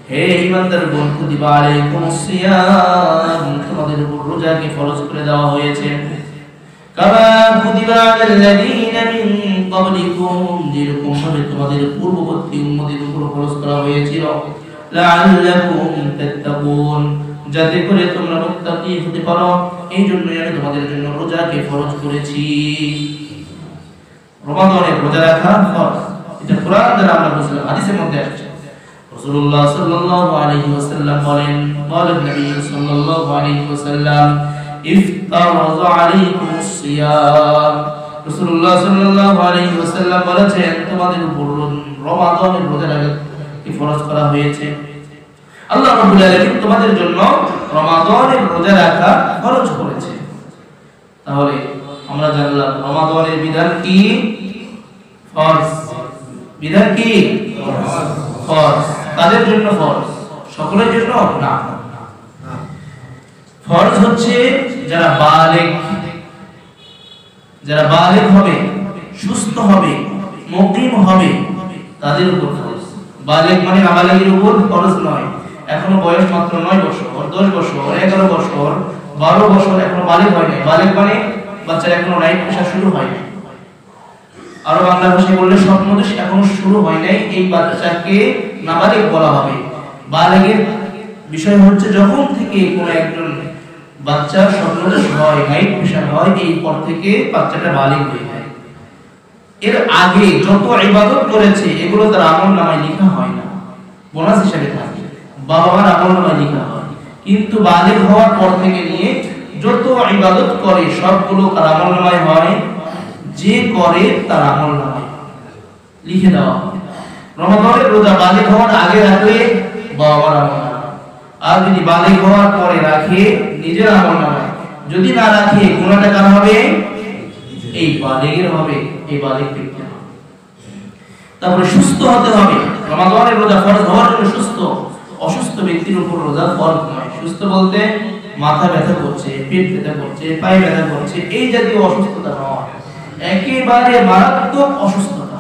হে ঈমানদারগণ, কুতিবা আলাইকুমুস সিয়াম, তোমাদের উপর রোজাকে ফরজ করে দেওয়া হয়েছে। কামা কুতিবা আলাল্লাযীনা মিন ক্বাবলিকুম, যেরকম ভাবে তোমাদের পূর্ববর্তী উম্মতের উপর ফরজ করা হয়েছিল। লাআল্লাকুম তাত্তাকুন, যাতে করে তোমরা মুত্তাকি হতে পারো, এই জন্যই আমি তোমাদের জন্য রোজাকে ফরজ করেছি। রমাদানের রোজা রাখা ফরজ, এটা কোরআন দ্বারা আমরা বুঝলাম, হাদিসের মধ্যে আসছে। রাসূলুল্লাহ সাল্লাল্লাহু আলাইহি ওয়াসাল্লাম বলেন, বলেন নবী সাল্লাল্লাহু আলাইহি ওয়াসাল্লাম, ইফতারাযা আলাইকুমুস সিয়াম, রাসূলুল্লাহ সাল্লাল্লাহু আলাইহি ওয়াসাল্লাম বলেছেন তোমাদের উপর রমাদানের রোজা রাখাকে ফরজ করা হয়েছে। আল্লাহ রাব্বুল আলামিন তোমাদের জন্য রমাদানের রোজা রাখা ফরজ করেছে। তাহলে আমরা জানলাম রমাদানের বিধান কি? ফরজ। বিধান কি? ফরজ। তাদের জন্য ফরজ, সকলের জন্য না। ফরজ হচ্ছে যারা বালেগ হবে, সুস্থ হবে, মুকিম হবে, তাদের উপর ফরজ। বালেগ মানে নাবালেগের উপর ফরজ নয়। এখনো বয়স মাত্র 9 বছর, 10 বছর, 11 বছর, 12 বছর, এখনো বালেগ হয় নাই। বালেগ মানে বাচ্চার এখনো রাইট পেশা শুরু হয় নাই। আরো বাংলা ভাষায় বললে স্বপ্নদোষ এখনো শুরু হয় নাই, এই বাচ্চাকে নাবালেগ বলা হবে। বালেগের বিষয় হচ্ছে যখন থেকে কোনো একজন বাচ্চার স্বপ্নদোষ হয়, রাইট পেশা হয়, এই পর থেকে বাচ্চাটা বালেগ হয়ে যায়। এর আগে যত ইবাদত করেছে এগুলো তার আমলনামায় লেখা হয় না, বোনাস হিসেবে থাকে, বাবা মার আমলনামায় লেখা হয়। কিন্তু বালেগ হওয়ার পর থেকে নিয়ে যত ইবাদত করে সবগুলো তার আমলনামায় হয়, যে করে তার আমলনামায় লিখে দেওয়া হয়। রমাদানের রোজা বালেগ হওয়ার আগে রাখলে বাবা মার আমলনামায়, আর যদি বালেগ হওয়ার পরে রাখে নিজের আমলনামায়, যদি না রাখে গুনাহটা কার হবে? এই বালেগের হবে, এই বালেগ ব্যক্তি হবে। তারপরে সুস্থ হতে হবে। রমাদানের রোজা ফরজ হওয়ার জন্য সুস্থ, অসুস্থ ব্যক্তির উপর রোজা ফরজ নয়। সুস্থ বলতে মাথা ব্যথা করছে, পেট ব্যথা করছে, পায়ে ব্যথা করছে, এই জাতীয় অসুস্থতা নয়, একেবারে মারাত্মক অসুস্থতা,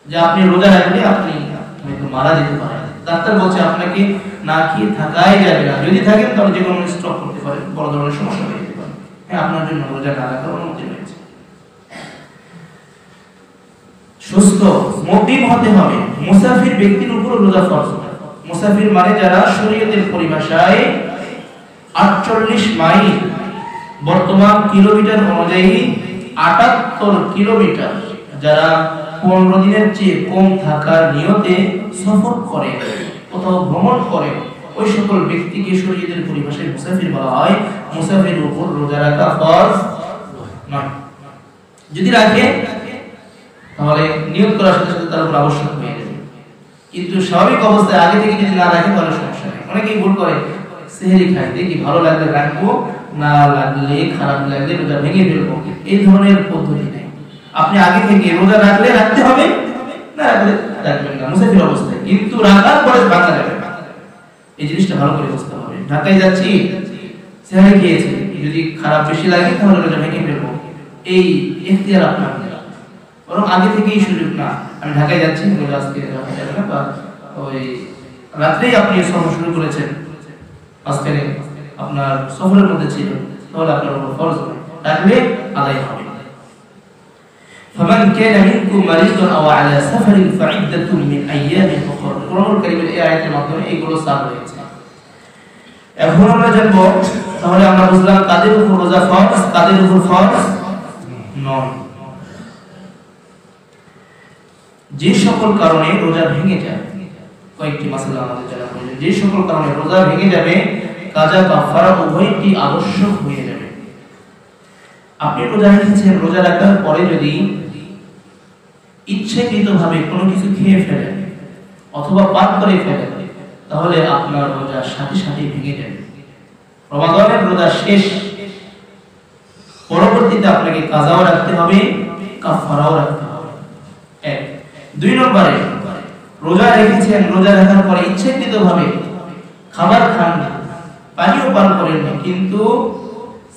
যে আপনি রোজা রাখলে আপনি হয়তো মারা যেতে পারেন। ডাক্তার বলছে আপনাকে না খেয়ে থাকাই যাবে না, যদি থাকেন তাহলে যে কোনো স্ট্রোক করতে পারে, বড় ধরনের সমস্যা হয়ে যেতে পারে। হ্যাঁ, আপনার জন্য রোজা না রাখার অনুমতি রয়েছে। সুস্থ মুকিম হতে হবে। মুসাফির ব্যক্তির উপর রোজা ফরজ। মুসাফির মানে যারা শরীয়তের পরিভাষায় 48 মাইল, বর্তমান কিলোমিটার অনুযায়ী 78 কিলোমিটার, যারা 15 দিনের চেয়ে কম থাকার নিয়তে সফর করে, কোথাও ভ্রমণ করে, ওই সকল ব্যক্তিকে শরীয়তের পরিভাষায় মুসাফির বলা হয়। মুসাফিরের উপর রোজা রাখা ফরজ নয়। যদি রাখে তাহলে নিয়ত করার সাথে সাথে তার উপর আবশ্যক হয়ে যাবে। কিন্তু স্বাভাবিক অবস্থায় আগে থেকে যদি না রাখে তাহলে সমস্যা নেই। অনেকেই ভুল করে, সেহরি খাই, দেখি ভালো লাগলে রাখবো, না লাগলে খারাপ লাগলে রোজা ভেঙে ফেলবো, এই ধরনের পদ্ধতি নেই। আপনি আগে থেকে রোজা রাখলে রাখতে হবে, না রাখলে রাখবেন না মুসাফির অবস্থায়, কিন্তু রাখার পরে ভাঙা যাবে না। এই জিনিসটা ভালো করে বুঝতে হবে। ঢাকায় যাচ্ছি, সেহরি খেয়েছি, যদি খারাপ বেশি লাগে তাহলে রোজা ভেঙে ফেলবো, এই ইখতিয়ার আপনার নেই। বরং আগে থেকেই সুযোগ, না আমি ঢাকায় যাচ্ছি, রোজা আজকে রাখা যাবে না, বা ওই রাত্রেই আপনি সফর শুরু করেছেন, আজকালে আপনার সফরের মধ্যে ছিল, তাহলে আপনার উপর ফরজ নয়, রাখলে আদায় হবে। فمن كان منكم مريضا او على سفر فعدة من ايام اخرى। কোরআনুল কারীমের এই আয়াতের মাধ্যমে এইগুলো সার হয়েছে। এখন আমরা জানবো, তাহলে আমরা বুঝলাম কাদের উপর রোজা ফরজ, কাদের উপর ফরজ নয়। যে সকল কারণে রোজা ভেঙে যায়, কয়েকটি মাসআলা আমাদের জানা প্রয়োজন। যে সকল কারণে রোজা ভেঙে যাবে, কাজা কাফারা উভয়টি আবশ্যক হয়ে যাবে। আপনি রোজা রেখেছেন, রোজা রাখার পরে যদি ইচ্ছাকৃতভাবে কোনো কিছু খেয়ে ফেলেন অথবা পান করে ফেলেন, তাহলে আপনার রোজা সাথে সাথে ভেঙে যাবে। রমাদানের রোজা শেষ, পরবর্তীতে আপনাকে কাজাও রাখতে হবে, কাফারাও রাখতে হবে। এক। দুই নম্বরে, রোজা রেখেছেন, রোজা রাখার পরে ইচ্ছাকৃতভাবে খাবার খান না, পানিও পান করেন না, কিন্তু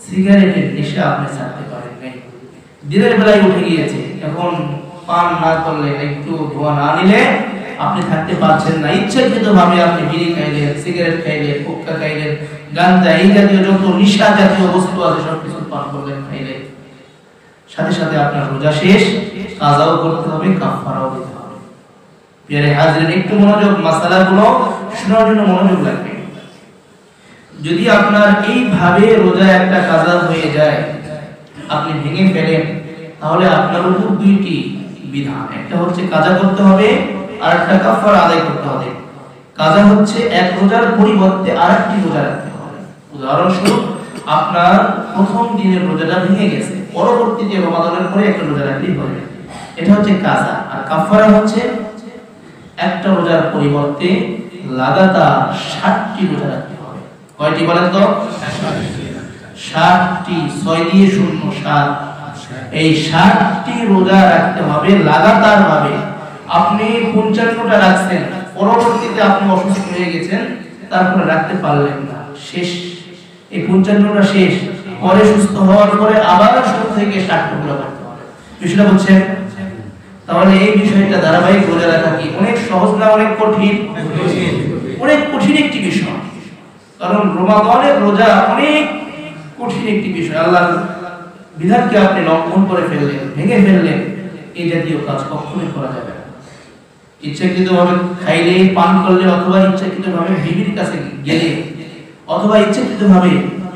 সিগারেটের নেশা আপনি ছাড়তে পারেন নাই। দিনের বেলায় উঠে গিয়েছে, এখন পান না করলে, একটু ধোয়া না নিলে আপনি থাকতে পারছেন না। ইচ্ছাকৃতভাবে আপনি বিড়ি খাইলেন, সিগারেট খাইলেন, হুক্কা খাইলেন, গাঁজা, এই জাতীয় যত নেশা জাতীয় বস্তু আছে সবকিছু পান করলেন, খাইলেন, সাথে সাথে আপনার রোজা শেষ, কাজাও করতে হবে, কাফারাও দিতে হবে। প্রিয় হাজিরিন, একটু মনোযোগ, মাসালাগুলো শোনার জন্য মনোযোগ লাগবে। যদি আপনার এইভাবে রোজা একটা কাজা হয়ে যায়, আপনি ভেঙে ফেলেন, তাহলে আপনার উপর দুইটি বিধান, একটা হচ্ছে কাজা করতে হবে, আর একটা কাফারা আদায় করতে হবে। কাজা হচ্ছে এক রোজার পরিবর্তে আরেকটি রোজা রাখতে হবে। উদাহরণস্বরূপ, আপনার প্রথম দিনের রোজাটা ভেঙে গেছে, পরবর্তীতে রমাদানের পরে একটা রোজা রাখলেই হবে, এটা হচ্ছে কাজা। আর কাফারা হচ্ছে একটা রোজার পরিবর্তে লাগাতার 60টি রোজা রাখতে হবে। কয়টি বলেন তো? 60টি, 6 দিয়ে 0 7। এই 60টি রোজা রাখতে হবে লাগাতার ভাবে। আপনি 55টা রাখছেন, পরবর্তীতে আপনি অসুস্থ হয়ে গেছেন, তারপরে রাখতে পারলেন না, শেষ। এই 55টা শেষ, পরে সুস্থ হওয়ার পরে আবার শুরু থেকে 60টা রোজা করতে হবে। বিষয়টা বুঝছেন? তাহলে এই বিষয়টা ধারাবাহিক রোজা রাখা কি অনেক সহজ না অনেক কঠিন? অনেক কঠিন একটি বিষয়, কারণ রমাদানের রোজা অনেক কঠিন একটি বিষয়। আল্লাহর বিধানকে আপনি লঙ্ঘন করে ফেললেন, ভেঙে ফেললেন, এই জাতীয় কাজ কখনোই করা যাবে না। ইচ্ছাকৃতভাবে খাইলে, পান করলে, অথবা ইচ্ছাকৃতভাবে বিবির কাছে গেলে, অথবা ইচ্ছাকৃতভাবে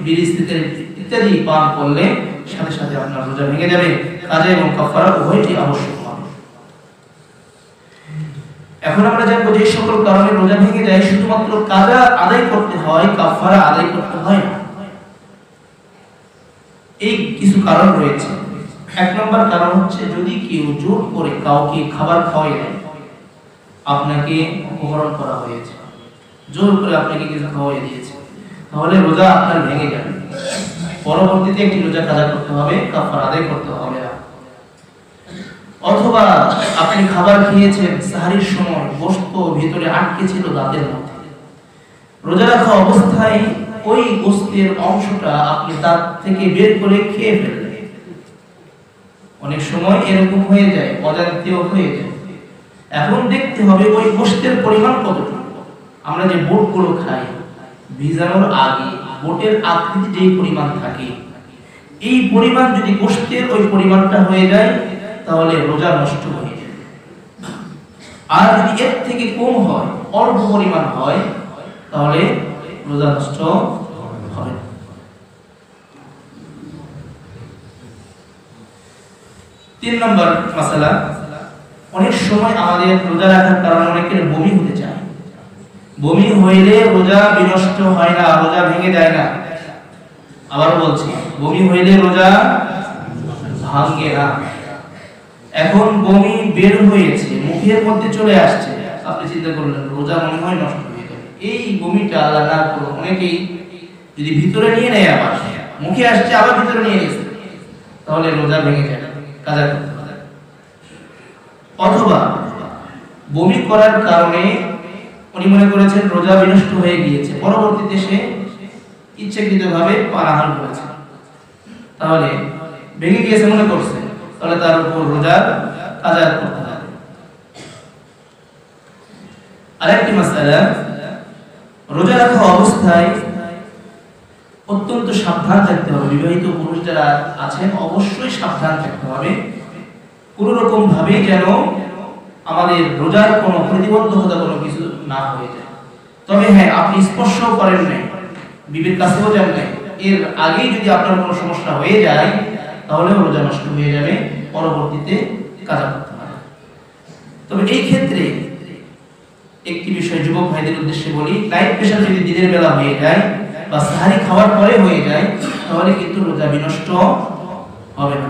বিড়ি সিগারেট ইত্যাদি পান করলে সাথে সাথে আপনার রোজা ভেঙে যাবে। কাজা এবং কাফারা উভয়টি আবশ্যক হবে। এখন আমরা জানবো যে সকল কারণে রোজা ভেঙে যায়, শুধুমাত্র কাজা আদায় করতে হয়, কাফারা আদায় করতে হয় না। এই কিছু কারণ রয়েছে। এক নম্বর কারণ হচ্ছে, যদি কেউ জোর করে কাউকে খাবার খাওয়াই দেয়, আপনাকে অপহরণ করা হয়েছে, জোর করে আপনাকে কিছু খাওয়াই দিয়েছে, তাহলে রোজা আপনার ভেঙে যাবে। পরবর্তীতে একটি রোজা কাজা করতে হবে, কাফারা আদায় করতে হবে না। অথবা আপনি খাবার খেয়েছেন, সাহারির সময় গোশত ভিতরে আটকে ছিল দাঁতের মধ্যে, রোজা রাখা অবস্থায় ওই গোশতের অংশটা আপনি দাঁত থেকে বের করে খেয়ে ফেললেন। অনেক সময় এরকম হয়ে যায়, অজান্তেও হয়ে যায়। এখন দেখতে হবে ওই গোশতের পরিমাণ কতটুকু। আমরা যে বুটগুলো খাই, ভিজানোর আগে বুটের আকৃতি যেই পরিমাণ থাকে, এই পরিমাণ যদি গোশতের ওই পরিমাণটা হয়ে যায়, তাহলে রোজা নষ্ট হয়ে যায়। আর যদি এর থেকে কম হয়, অল্প পরিমাণ হয়, তাহলে রোজা নষ্ট হবে না। 3 নম্বর মাসালা, অনেক সময় আমাদের রোজা রাখার কারণে অনেকের বমি হতে চায়। বমি হইলে রোজা বিনষ্ট হয় না, রোজা ভেঙে যায় না। আবার বলছি, বমি হইলে রোজা ভাঙে না। এখন বমি বের হয়েছে, মুখের মধ্যে চলে আসছে, আপনি চিন্তা করলেন রোজা মনে হয় নষ্ট হয়ে যাবে। এই বমিটা আল্লাহ না করো, অনেকেই যদি ভিতরে নিয়ে নেয়, আবার মুখে আসছে আবার ভিতরে নিয়ে গেছে, তাহলে রোজা ভেঙে যাবে, কাজা করতে হবে। অথবা বমি করার কারণে উনি মনে করেছেন রোজা বিনষ্ট হয়ে গিয়েছে, পরবর্তীতে সে ইচ্ছাকৃতভাবে পানাহার করেছে, তাহলে ভেঙে গিয়েছে মনে করছে, তাহলে তার উপর রোজার কাজা করতে হবে। আরেকটি মাসআলা, রোজা রাখা অবস্থায় অত্যন্ত সাবধান থাকতে হবে। বিবাহিত পুরুষ যারা আছেন অবশ্যই সাবধান থাকতে হবে, কোন রকম ভাবে যেন আমাদের রোজার কোনো প্রতিবন্ধকতা কোনো কিছু না হয়ে যায়। তবে হ্যাঁ, আপনি স্পর্শ করেন নাই, বিবির কাছেও যান নাই, এর আগেই যদি আপনার কোনো সমস্যা হয়ে যায় তাহলে রোজা নষ্ট হয়ে যাবে, পরবর্তীতে কাজা করতে হবে। তবে এই ক্ষেত্রে একটি বিষয় যুবক ভাইদের উদ্দেশ্যে বলি, নাইট প্রেশার যদি দিনের বেলা হয়ে যায় বা সাহারি খাওয়ার পরে হয়ে যায়, তাহলে কিন্তু রোজা বিনষ্ট হবে না।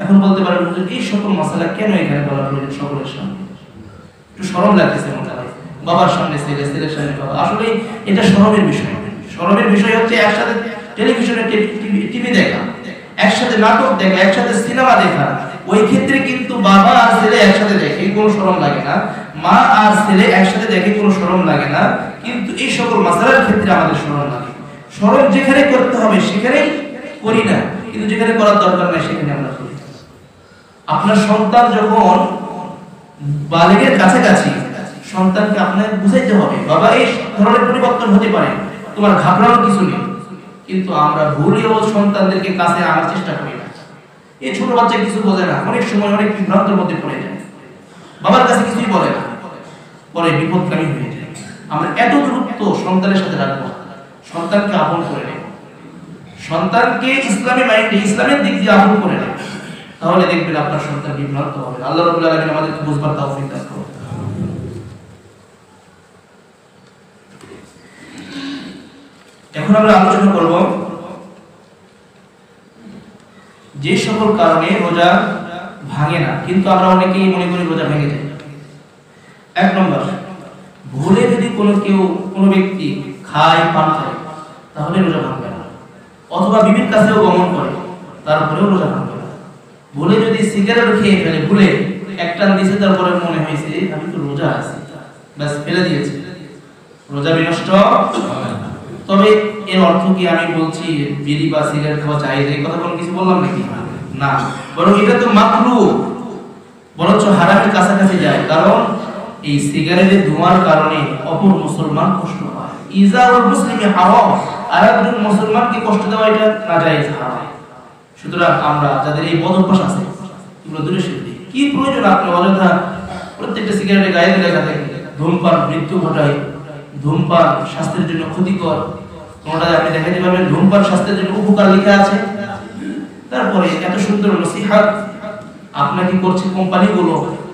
এখন বলতে পারেন হুজুর এই সকল মাসালা কেন এখানে বলা প্রয়োজন সকলের সামনে? একটু শরম লাগতেছে মনে হয়, বাবার সামনে ছেলে, ছেলের সামনে বাবা। আসলে এটা শরমের বিষয়। শরমের বিষয় হচ্ছে একসাথে টেলিভিশনে টিভি দেখা, একসাথে নাটক দেখা, একসাথে সিনেমা দেখা, ওই ক্ষেত্রে কিন্তু বাবা আর ছেলে একসাথে দেখে কোনো শরম লাগে না, মা আর ছেলে একসাথে দেখে কোনো শরম লাগে না, কিন্তু এই সকল মাসালার ক্ষেত্রে আমাদের শরম লাগে। শরম যেখানে করতে হবে সেখানেই করি না, কিন্তু যেখানে করার দরকার নাই সেখানে আমরা করি। আপনার সন্তান যখন বালিগের কাছাকাছি, সন্তানকে আপনাকে বুঝাইতে হবে বাবা এই ধরনের পরিবর্তন হতে পারে, তোমার ঘাবড়ানোর কিছু নেই। কিন্তু আমরা ভুলেও সন্তানদেরকে কাছে আনার চেষ্টা করি না। এই ছোট বাচ্চা কিছু বোঝে না, অনেক সময় অনেক বিভ্রান্তের মধ্যে পড়ে যায়, বাবার কাছে কিছুই বলে না, পরে বিপদগামী হয়ে যায়। আমরা এত দূরত্ব সন্তানের সাথে রাখবো, সন্তানকে আপন করে নেব, সন্তানকে ইসলামী মাইন্ডে, ইসলামের দিক দিয়ে আপন করে নেব, তাহলে দেখবেন আপনার সন্তান বিভ্রান্ত হবে। আল্লাহ রাব্বুল আলামিন আমাদেরকে বুঝবার তৌফিক দান করুন। এখন আমরা আলোচনা করব যে সকল কারণে রোজা ভাঙে না, কিন্তু আমরা অনেকেই মনে করি রোজা ভেঙে যায়। এক নম্বর, ভুলে যদি কোনো ব্যক্তি খায়, পান করে, তাহলে রোজা ভাঙবে না। অথবা বিবির কাছেও গমন করে, তারপরেও রোজা ভাঙবে না। ভুলে যদি সিগারেট খেয়ে ফেলে, ভুলে এক টান দিয়েছে, তারপরে মনে হয়েছে আমি তো রোজা আছি, ব্যাস ফেলে দিয়েছে, রোজা বিনষ্ট হবে। তবে এর অর্থ কি আমি বলছি বিড়ি বা সিগারেট খাওয়া জায়েজ, এই কথা কোনো কিছু বললাম নাকি? না, বরং এটা তো মাকরুহ, বরঞ্চ হারামের কাছাকাছি যায়। কারণ এই সিগারেটের ধোঁয়ার কারণে অপর মুসলমান কষ্ট পায়। ইজাউল মুসলিমি হারাম, আর একজন মুসলমানকে কষ্ট দেওয়া এটা নাজায়েজ, হারাম। সুতরাং আমরা যাদের এই বদ অভ্যাস আছে এগুলো দূরে সরিয়ে দিই। কি প্রয়োজন আপনি অযথা প্রত্যেকটা সিগারেটে গায়ে লেখা থাকে ধূমপান মৃত্যু ঘটায়, ধূমপান স্বাস্থ্যের জন্য ক্ষতিকর, কোনটা আপনি দেখাতে পারবেন ধূমপান স্বাস্থ্যের জন্য উপকার লেখা আছে। তারপরে এত সুন্দর নসিহত আপনাকে করছে কোম্পানিগুলো,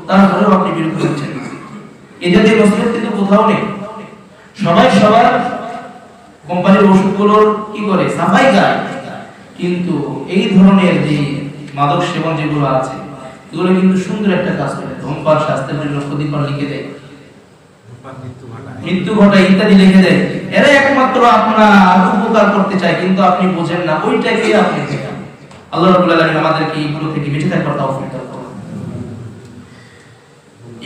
তারপরেও আপনি বিরোধ করছেন। এই জাতীয় নসিহত কিন্তু কোথাও নেই। সবাই সবার কোম্পানির ওষুধগুলোর কি করে সাফাই গায়, কিন্তু এই ধরনের যে মাদক সেবন যেগুলো আছে এগুলো কিন্তু সুন্দর একটা কাজ করে। ধূমপান স্বাস্থ্যের জন্য ক্ষতিকর লিখে দেয়, মৃত্যু ঘটায় ইত্যাদি লিখে দেয়। এরা একমাত্র আপনার উপকার করতে চায়, কিন্তু আপনি বোঝেন না, ওইটাকে আপনি দেখেন। আল্লাহ রাব্বুল আলামিন আমাদেরকে এইগুলো থেকে বেঁচে থাকার তৌফিক দান করুন।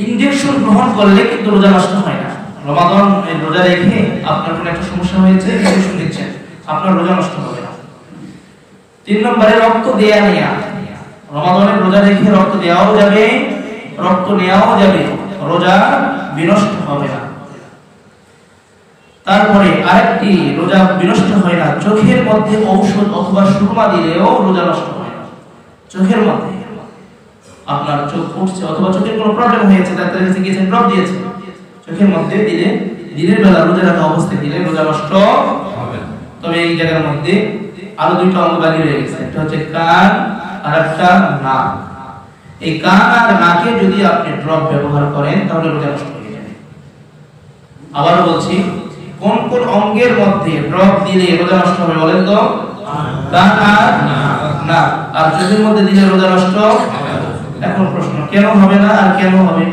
ইনজেকশন গ্রহণ করলে কিন্তু রোজা নষ্ট হয় না। রমাদান রোজা রেখে আপনার কোনো একটা সমস্যা হয়েছে, ইনজেকশন দিচ্ছেন, আপনার রোজা নষ্ট হবে না। 3 নম্বরে রক্ত দেয়া নেয়া, রমাদানের রোজা রেখে রক্ত দেওয়াও যাবে, রক্ত নেওয়াও যাবে, রোজা বিনষ্ট হবে না। তারপরে আরেকটি রোজা বিনষ্ট হয় না, চোখের মধ্যে ঔষধ অথবা সুরমা দিলেও রোজা নষ্ট হয় না। চোখের মধ্যে আপনার চোখ ফুটছে অথবা চোখের কোনো প্রবলেম হয়েছে, ডাক্তারের কাছে গিয়েছেন, ড্রপ দিয়েছে, চোখের মধ্যে দিলে দিনের বেলা রোজা রাখা অবস্থায় দিলে রোজা নষ্ট হবে না। তবে এই জায়গার মধ্যে আরো দুইটা অঙ্গ বাকি রয়ে গেছে, একটা হচ্ছে কান আর একটা নাক। এই কান আর নাকে যদি আপনি ড্রপ ব্যবহার করেন তাহলে রোজা নষ্ট হয়ে যাবে। আবার বলছি, কোন কোন অঙ্গের মধ্যে ড্রপ দিলে রোজা নষ্ট হবে বলেন তো? কান আর নাক। আর চোখের মধ্যে দিলে রোজা নষ্ট হবে। এখন প্রশ্ন, কেন হবে না আর কেন হবে?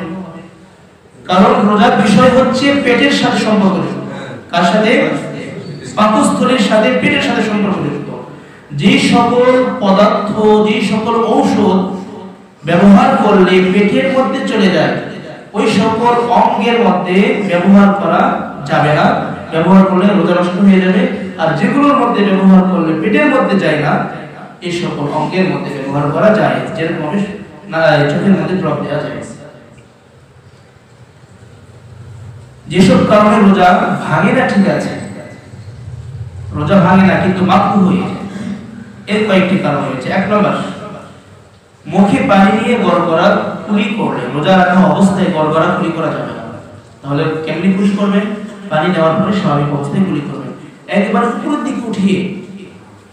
কারণ রোজার বিষয় হচ্ছে পেটের সাথে সম্পর্কযুক্ত। কার সাথে? পাকস্থলীর সাথে, পেটের সাথে সম্পর্কযুক্ত। যে সকল পদার্থ, যে সকল ঔষধ ব্যবহার করলে পেটের মধ্যে চলে যায়, ওই সকল অঙ্গের মধ্যে ব্যবহার করা যাবে না। ব্যবহার করলে রোজা নষ্ট হয়ে যাবে। আর যেগুলোর মধ্যে ব্যবহার করলে পেটের মধ্যে যায় না, এই সকল অঙ্গের মধ্যে ব্যবহার করা যায়। যেরকম না চোখের মধ্যে ড্রপ দেওয়া যায়। যেসব কারণে রোজা ভাঙে না, ঠিক আছে, রোজা ভাঙে না কিন্তু মাকরুহ হয়ে যায়, এর কয়েকটি কারণ রয়েছে। এক নম্বর, মুখে পানি নিয়ে গড়গড়া কুলি করলে, রোজা রাখা অবস্থায় গড়গড়া কুলি করা যাবে না। তাহলে কেমনি কুলি করবে? পানি নেওয়ার পরে স্বাভাবিক অবস্থায় কুলি করবে। একবার উপরের দিকে উঠিয়ে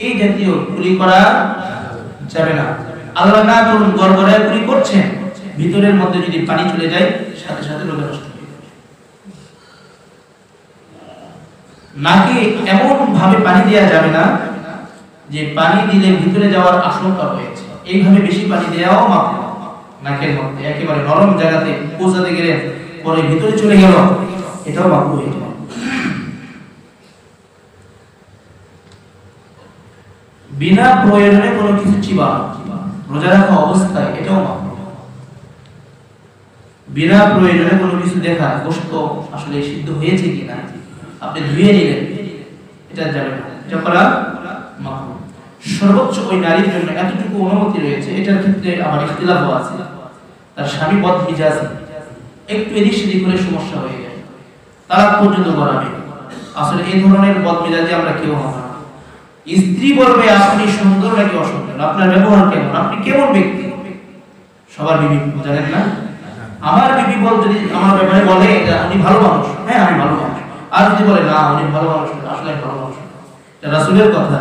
এই জাতীয় কুলি করা যাবে না। আল্লাহ না করুন গড়গড়ায় কুলি করছেন, ভিতরের মধ্যে যদি পানি চলে যায়, সাথে সাথে রোজা নষ্ট হয়ে যাবে। নাকে এমন ভাবে পানি দেওয়া যাবে না যে পানি দিলে ভিতরে যাওয়ার আশঙ্কা রয়েছে, এইভাবে বেশি পানি দেওয়াও মাকরুহ। নাকের মধ্যে একেবারে নরম জায়গাতে পৌঁছাতে গেলে পরে ভিতরে চলে গেল, এটাও মাকরুহ হয়ে যাবে। বিনা প্রয়োজনে কোনো কিছু চিবা রোজা রাখা অবস্থায়, এটাও মাকরুহ। বিনা প্রয়োজনে কোনো কিছু দেখা, গোশত আসলে সিদ্ধ হয়েছে কিনা আপনি ধুয়ে নিলেন, এটা যাবে না, এটা করা মাকরুহ। সর্বোচ্চ ওই নারীর জন্য এতটুকু অনুমতি রয়েছে, এটার ক্ষেত্রে আমার ইখতিলাফ আছে। তার স্বামী বদমিজাজ, একটু এদিক সেদিক করে সমস্যা হয়ে যায়, তালাক পর্যন্ত করাবে। আসলে এই ধরনের বদমিজাজি আমরা কেউ হব না। স্ত্রী বলবে আপনি সুন্দর নাকি অসুন্দর, আপনার ব্যবহার কেমন, আপনি কেমন ব্যক্তি। সবার বিবি জানেন না? আমার বিবি বল যদি আমার ব্যাপারে বলে উনি ভালো মানুষ, হ্যাঁ আমি ভালো মানুষ, আর যদি বলে না উনি ভালো মানুষ, আসলে ভালো মানুষ, এটা রাসূলের কথা।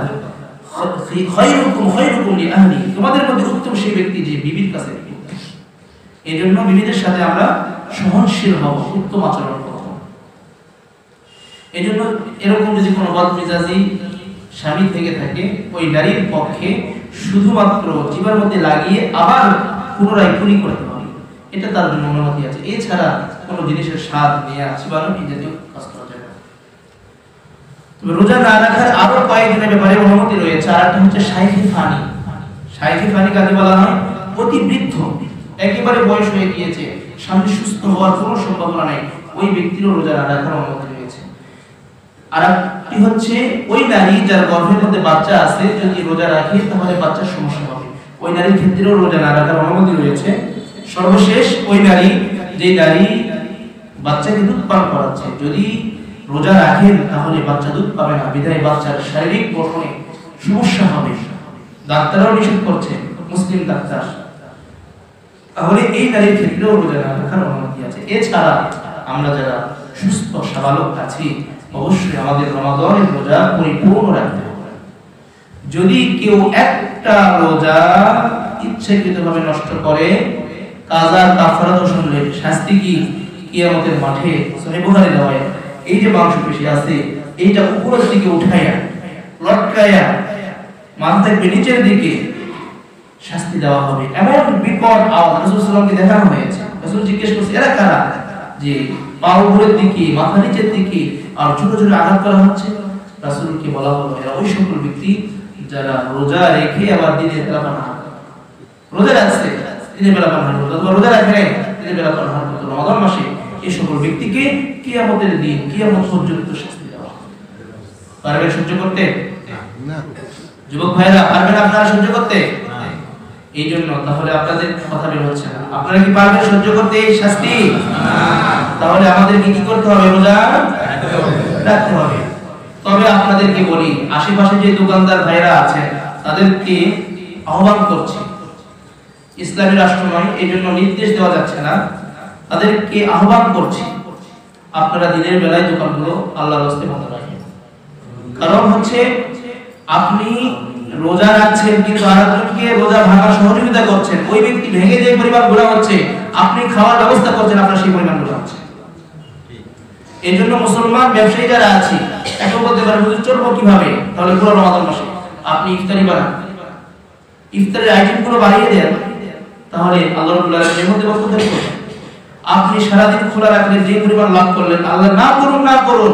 খায়রুকুম খায়রুকুম লিআহলি, তোমাদের মধ্যে উত্তম সেই ব্যক্তি যে বিবির কাছে। এজন্য বিবিদের সাথে আমরা সহনশীল হব, উত্তম আচরণ করব। এজন্য এরকম যদি কোনো বদমেজাজি স্বামী থেকে থাকে, ওই নারীর পক্ষে শুধুমাত্র জিবার মধ্যে লাগিয়ে আবার পুনরায় কুলি করতে হবে, এটা তার জন্য অনুমতি আছে। এছাড়া কোনো জিনিসের স্বাদ নিয়ে চিবানো এই জাতীয় কাজ করা যাবে না। তবে রোজা না রাখার আরো কয়েকদিনের ব্যাপারে অনুমতি রয়েছে। আর একটা হচ্ছে শাইখে ফানি। শাইখে ফানি কাকে বলা হয়? অতি বৃদ্ধ, একেবারে বয়স হয়ে গিয়েছে, স্বামী সুস্থ হওয়ার কোনো সম্ভাবনা নেই, ওই ব্যক্তিরও রোজা না রাখার অনুমতি রয়েছে। আর একটি হচ্ছে ওই নারী যার গর্ভের মধ্যে বাচ্চা আছে, যদি রোজা রাখে তাহলে বাচ্চার সমস্যা হবে, ওই নারীর ক্ষেত্রেও রোজা না রাখার অনুমতি রয়েছে। সর্বশেষ ওই নারী, যে নারী বাচ্চাকে দুধ পান করাচ্ছে, যদি রোজা রাখেন তাহলে বাচ্চা দুধ পাবে না, বিধায় বাচ্চার শারীরিক গঠনে সমস্যা হবে, ডাক্তাররাও নিষেধ করছে, মুসলিম ডাক্তার। তাহলে এই নারীর ক্ষেত্রেও রোজা না রাখার অনুমতি আছে। এছাড়া আমরা যারা সুস্থ সাবালক আছি, অবশ্যই আমাদের রমাদানের রোজা পরিপূর্ণ রাখতে হবে। যদি কেউ একটা রোজা ইচ্ছাকৃতভাবে নষ্ট করে, কাজা কাফারাত শুনলে শাস্তি কি? কিয়ামতের মাঠে সহিহ বুখারী দেওয়া, এই যে মাংসপেশি আছে এইটা উপরের দিকে উঠায়া লটকায়া মাথা থেকে নিচের দিকে শাস্তি দেওয়া হবে। এমন বিকট আওয়াজ রাসূল সাল্লাল্লাহু আলাইহি ওয়াসাল্লামকে দেখানো হয়েছে। রাসূল জিজ্ঞেস করছে এরা কারা, যে পা উপরের দিকে মাথা নিচের দিকে আর ছোট ছোট আঘাত করা হচ্ছে। রাসূলকে বলা হলো এরা ওই সকল ব্যক্তি যারা রোজা রেখে আবার দিনের বেলা পানাহার করে। রোজা রাখছে দিনের বেলা পানাহার করে, অথবা রোজা রাখে নাই দিনের বেলা পানাহার করে, রমাদান মাসে এই সকল ব্যক্তিকে কিয়ামতের দিন কিয়ামত পর্যন্ত শাস্তি দেওয়া হবে। পারবেন সহ্য করতে? না। যুবক ভাইরা পারবেন আপনারা সহ্য করতে? না। এই জন্য তাহলে আপনাদের কথা বের হচ্ছে না। আপনারা কি পারবেন সহ্য করতে এই শাস্তি? না। তাহলে আমাদেরকে কি করতে হবে? রোজা রাখতে হবে। তবে আপনাদেরকে বলি, আশেপাশে যে দোকানদার ভাইরা আছেন তাদেরকে আহ্বান করছি, ইসলামী রাষ্ট্র নয় এই জন্য নির্দেশ দেওয়া যাচ্ছে না, তাদেরকে আহ্বান করছি আপনারা দিনের বেলায় দোকানগুলো আল্লাহর রাস্তায় বন্ধ রাখেন। কারণ হচ্ছে আপনি রোজা রাখছেন কিন্তু আরেকজনকে রোজা ভাঙার সহযোগিতা করছেন, ওই ব্যক্তি ভেঙে যে পরিমাণ গুনাহ হচ্ছে, আপনি খাওয়ার ব্যবস্থা করছেন, আপনার সেই পরিমাণ গুনাহ হচ্ছে। এই জন্য মুসলমান ব্যবসায়ী যারা আছে এখন বলতে পারেন হুজুর চলবো কিভাবে? তাহলে পুরো রমাদান মাসে আপনি ইফতারি বানান, ইফতারের আইটেমগুলো বাড়িয়ে দেন, তাহলে আল্লাহ রাব্বুল আলামিনের মধ্যে বরকত থাকবে। আপনি সারা দিন খোলা রাখলেন, যে পরিমাণ লাভ করলেন, আল্লাহ না করুন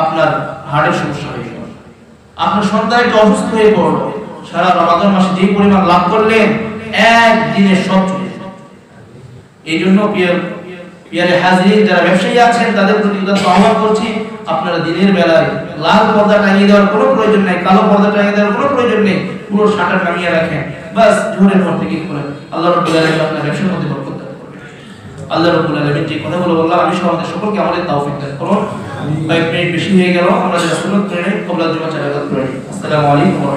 আপনার হার্টের সমস্যা হয়ে গেল, আপনার সন্তান একটু অসুস্থ হয়ে পড়লো, সারা রমাদান মাসে যে পরিমাণ লাভ করলেন একদিনে সব চলে যাবে। এই জন্য পিয়ারে হাজিরিন যারা ব্যবসায়ী আছেন তাদের প্রতি আহ্বান করছি, আপনারা দিনের বেলায় লাল পর্দা টাঙিয়ে দেওয়ার কোনো প্রয়োজন নেই, কালো পর্দা টাঙিয়ে দেওয়ার কোনো প্রয়োজন নেই, পুরো শাটার নামিয়ে রাখেন, বাস জোহরের পর থেকে করেন। আল্লাহ রাব্বুল আলামিন আপনার ব্যবসার মধ্যে বরকত দান করবেন। আল্লাহ রাব্বুল আলামিন যে কথাগুলো বললাম আমি সমাজের সকলকে আমাদের তৌফিক দান করুন। 5 মিনিট বেশি হয়ে গেল, আমরা যারা সুন্নাত করে নেই কবলা জুমা চালাতে পারি। আসসালামু আলাইকুম।